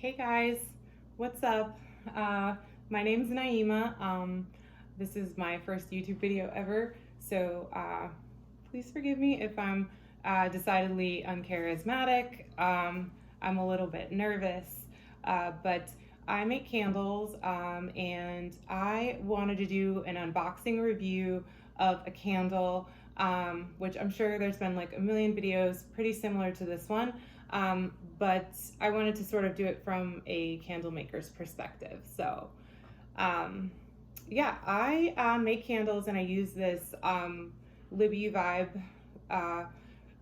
Hey guys, what's up? My name's Naima. This is my first YouTube video ever, so please forgive me if I'm decidedly uncharismatic. I'm a little bit nervous, but I make candles, and I wanted to do an unboxing review of a candle, which I'm sure there's been like a million videos pretty similar to this one. But I wanted to sort of do it from a candlemaker's perspective. So, yeah, I make candles and I use this Libby Vibe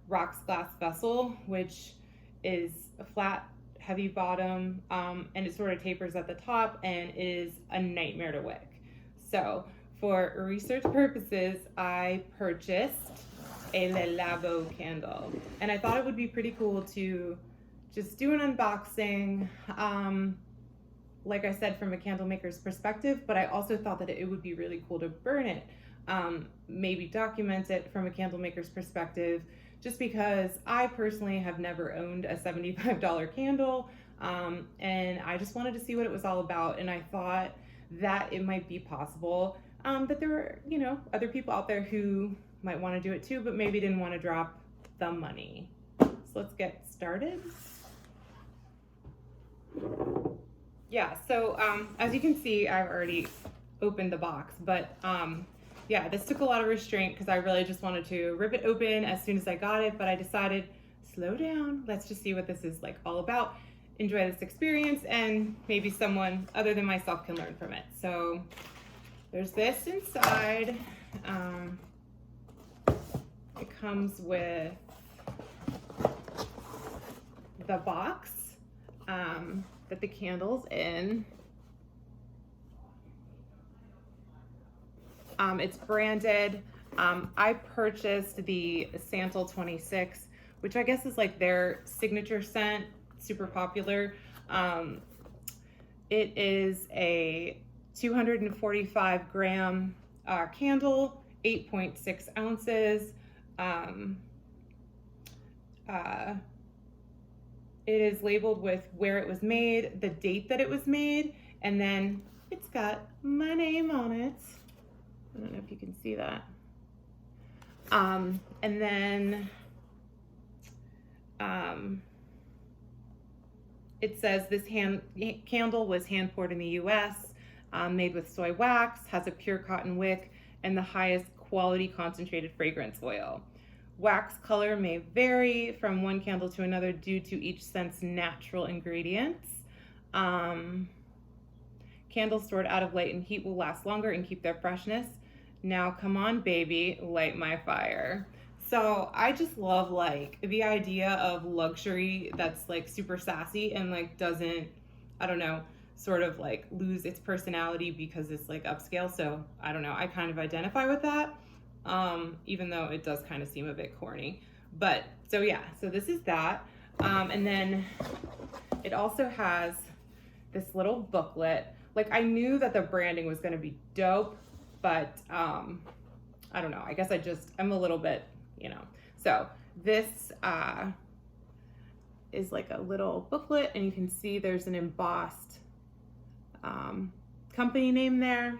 rocks glass vessel, which is a flat, heavy bottom, and it sort of tapers at the top and is a nightmare to wick. So, for research purposes, I purchased a Labo candle, and I thought it would be pretty cool to just do an unboxing, like I said, from a candle maker's perspective, but I also thought that it would be really cool to burn it, maybe document it from a candle maker's perspective, just because I personally have never owned a $75 candle, and I just wanted to see what it was all about, and I thought that it might be possible, that there were, other people out there who might want to do it too, but maybe didn't want to drop the money. So let's get started. Yeah, so as you can see, I've already opened the box, but yeah, this took a lot of restraint because I really just wanted to rip it open as soon as I got it, but I decided, slow down, let's just see what this is like all about, enjoy this experience, and maybe someone other than myself can learn from it. So there's this inside. It comes with the box that the candle's in. It's branded. I purchased the Santal 26, which I guess is like their signature scent, super popular. It is a 245 gram candle, 8.6 ounces. It is labeled with where it was made, the date that it was made, and then it's got my name on it. I don't know if you can see that. And then it says this candle was hand poured in the US, made with soy wax, has a pure cotton wick, and the highest quality concentrated fragrance oil. Wax color may vary from one candle to another due to each scent's natural ingredients. Candles stored out of light and heat will last longer and keep their freshness. Now come on, baby, light my fire. So I just love like the idea of luxury that's like super sassy and like doesn't, I don't know, sort of like lose its personality because it's like upscale. So I don't know, I kind of identify with that. Even though it does kind of seem a bit corny. But so yeah, so this is that. And then it also has this little booklet. Like I knew that the branding was going to be dope, but I don't know. I guess I'm a little bit, So this is like a little booklet, and you can see there's an embossed company name there.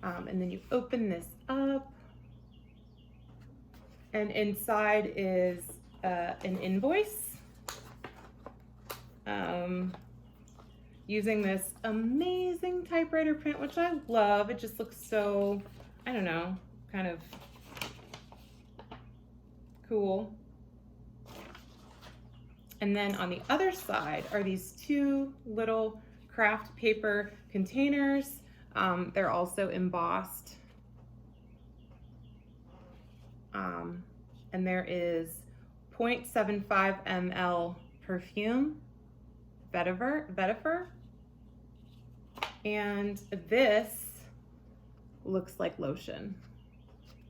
And then you open this up, and inside is an invoice using this amazing typewriter print, which I love. It just looks so, I don't know, kind of cool. And then on the other side are these two little craft paper containers. They're also embossed. And there is 0.75 ml perfume, vetiver. And this looks like lotion.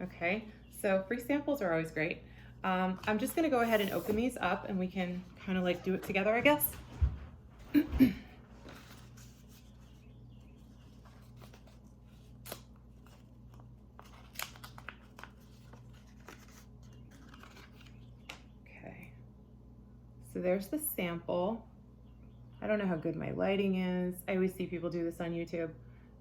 Okay, so free samples are always great. I'm just gonna go ahead and open these up and we can kind of like do it together, I guess. So there's the sample. I don't know how good my lighting is. I always see people do this on YouTube.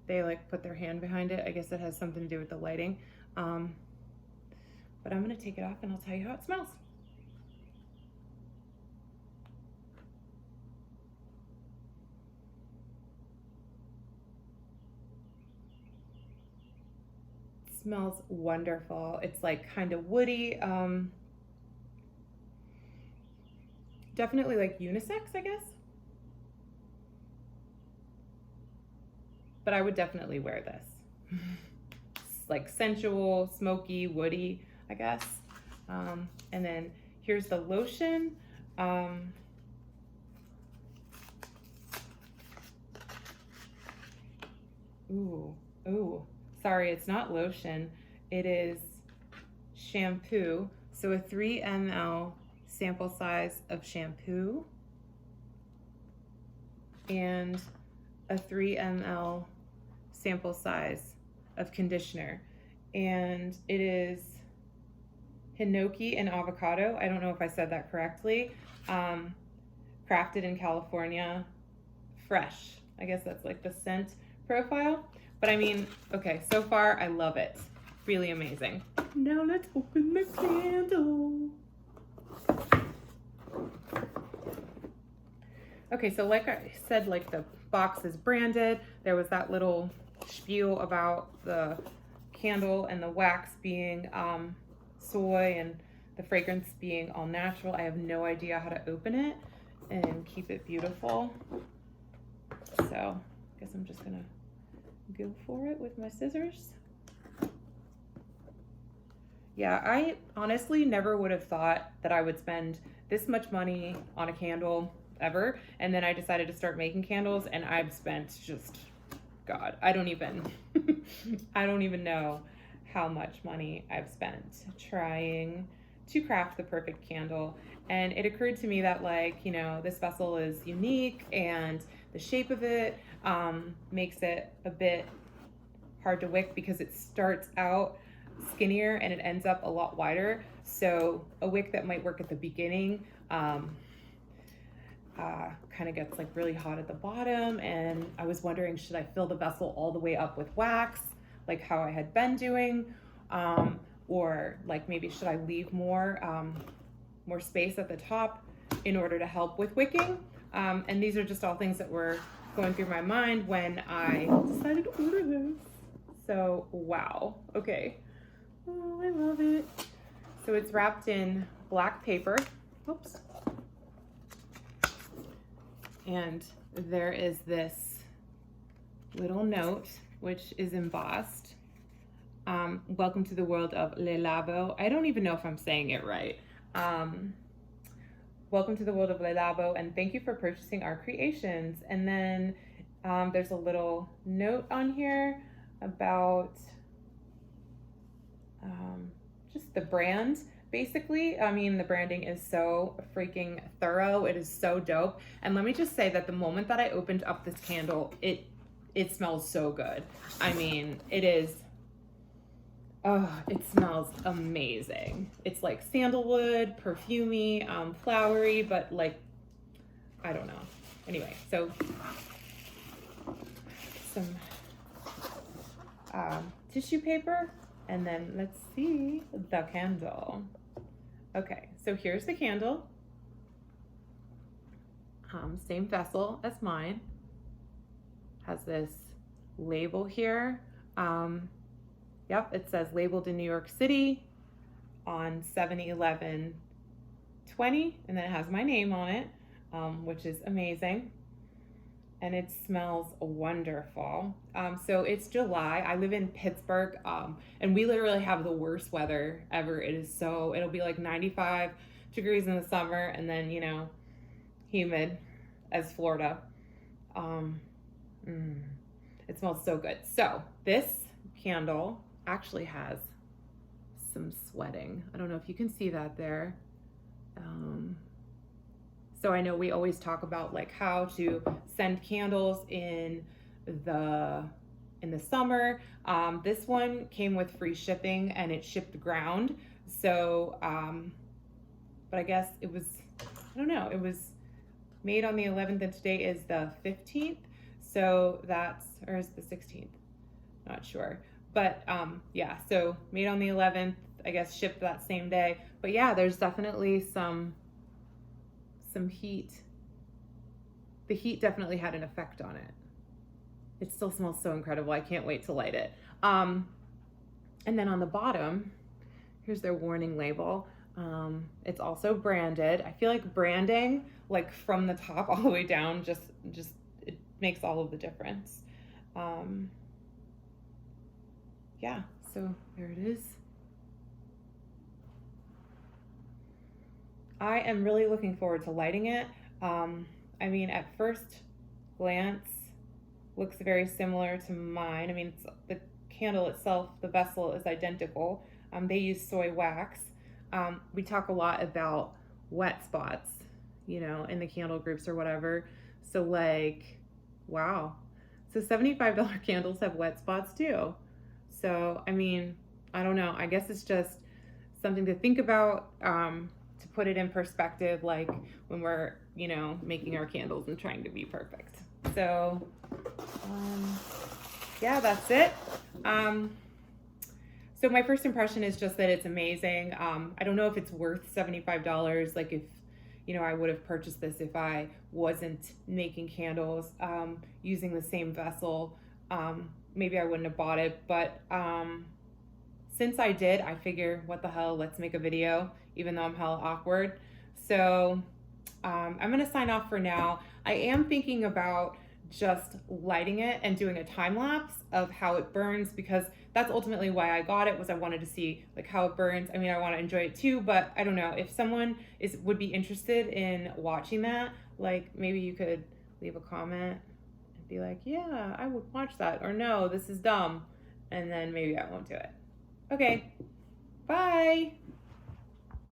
They like put their hand behind it. I guess it has something to do with the lighting. But I'm gonna take it off and I'll tell you how it smells. It smells wonderful. It's like kind of woody. Definitely like unisex, I guess. But I would definitely wear this. It's like sensual, smoky, woody, I guess. And then here's the lotion. Ooh, sorry, it's not lotion. It is shampoo. So a 3 ml sample size of shampoo and a 3 ml sample size of conditioner. And it is hinoki and avocado. I don't know if I said that correctly. Crafted in California, fresh. I guess that's like the scent profile. But I mean, okay, so far I love it. Really amazing. Now let's open the candle. Okay, so like I said, like the box is branded. There was that little spiel about the candle and the wax being soy and the fragrance being all natural. I have no idea how to open it and keep it beautiful. So I guess I'm just gonna go for it with my scissors. Yeah, I honestly never would have thought that I would spend this much money on a candle ever. And then I decided to start making candles and I've spent just, God, I don't even know how much money I've spent trying to craft the perfect candle. And it occurred to me that, like, you know, this vessel is unique and the shape of it makes it a bit hard to wick because it starts out skinnier and it ends up a lot wider. So a wick that might work at the beginning kind of gets like really hot at the bottom. And I was wondering, should I fill the vessel all the way up with wax, like how I had been doing? Or like maybe should I leave more space at the top in order to help with wicking? And these are just all things that were going through my mind when I decided to order this. So, wow. Okay. Oh, I love it. So it's wrapped in black paper. Oops. And there is this little note, which is embossed. Welcome to the world of Labo. I don't even know if I'm saying it right. Welcome to the world of Labo, and thank you for purchasing our creations. And then there's a little note on here about just the brand. Basically, I mean, the branding is so freaking thorough. It is so dope. And let me just say that the moment that I opened up this candle, it smells so good. I mean, it smells amazing. It's like sandalwood, perfumey, flowery, but like, I don't know. Anyway, so some tissue paper, and then let's see the candle. Okay, so here's the candle. Same vessel as mine. Has this label here. Yep, it says labeled in New York City on 7/11/20, and then it has my name on it, which is amazing. And it smells wonderful. So it's July. I live in Pittsburgh, and we literally have the worst weather ever. It'll be like 95 degrees in the summer, and then, you know, humid as Florida. It smells so good. So this candle actually has some sweating. I don't know if you can see that there. So I know we always talk about like how to send candles in the summer. This one came with free shipping and it shipped ground. So, but I guess it was, I don't know, it was made on the 11th, and today is the 15th. So that's, or is the 16th? Not sure. But yeah, so made on the 11th, I guess shipped that same day. But yeah, there's definitely some heat. The heat definitely had an effect on it. It still smells so incredible. I can't wait to light it. And then on the bottom, here's their warning label. It's also branded. I feel like branding, like from the top all the way down, just it makes all of the difference. Yeah, so there it is. I am really looking forward to lighting it. I mean, at first glance, looks very similar to mine. I mean, it's, the candle itself, the vessel is identical. They use soy wax. We talk a lot about wet spots, you know, in the candle groups or whatever. So like, wow. So $75 candles have wet spots too. So, I mean, I don't know. I guess it's just something to think about, to put it in perspective, like when we're, you know, making our candles and trying to be perfect. So, yeah, that's it. So my first impression is just that it's amazing. I don't know if it's worth $75. Like if, you know, I would have purchased this if I wasn't making candles, using the same vessel. Maybe I wouldn't have bought it, but since I did, I figure, what the hell, let's make a video, even though I'm hella awkward. So I'm gonna sign off for now. I am thinking about just lighting it and doing a time lapse of how it burns, because that's ultimately why I got it, was I wanted to see like how it burns. I mean, I want to enjoy it too, but I don't know if someone would be interested in watching that. Like maybe you could leave a comment and be like, yeah, I would watch that, or no, this is dumb, and then maybe I won't do it. Okay, bye.